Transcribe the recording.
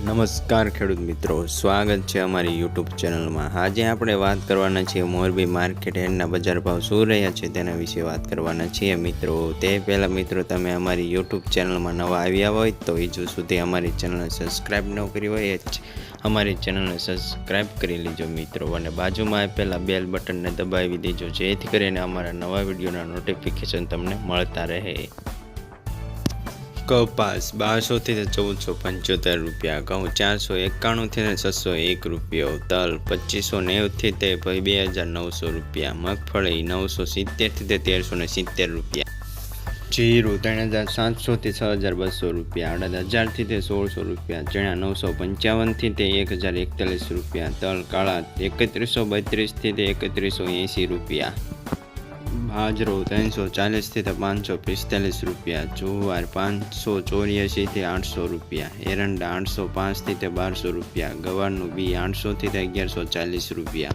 નમસ્કાર ખેડૂત મિત્રો, સ્વાગત છે અમારી યુટ્યુબ ચેનલમાં। આજે આપણે વાત કરવાના છીએ મોરબી માર્કેટ યાર્ડના બજાર ભાવ શું રહ્યા છે તેના વિશે વાત કરવાના છીએ મિત્રો। તે પહેલાં મિત્રો, તમે અમારી યુટ્યુબ ચેનલમાં નવા આવ્યા હોય તો હજુ સુધી અમારી ચેનલને સબસ્ક્રાઈબ ન કરી હોય અમારી ચેનલને સબસ્ક્રાઈબ કરી લેજો મિત્રો, અને બાજુમાં આપેલા બેલ બટનને દબાવી દેજો, જેથી કરીને અમારા નવા વિડીયોના નોટિફિકેશન તમને મળતા રહે। કપાસ 1200 થી 1475 રૂપિયા, ઘઉં 491 થી 601 રૂપિયો, તલ 2590 થી 2900 રૂપિયા, મગફળી 970 થી 1370 રૂપિયા, જીરું 3700 થી 6200 રૂપિયા, અડદ 1000 થી 1600 રૂપિયા, ચણા 955 થી 1041 રૂપિયા, તલ કાળા 3132 થી 3180 રૂપિયા, બાજરો 340 થી 545 રૂપિયા, જુવાર 584 થી 800 રૂપિયા, એરંડા 805 થી 1200 રૂપિયા, ગવારનું બી 800 થી 1140 રૂપિયા।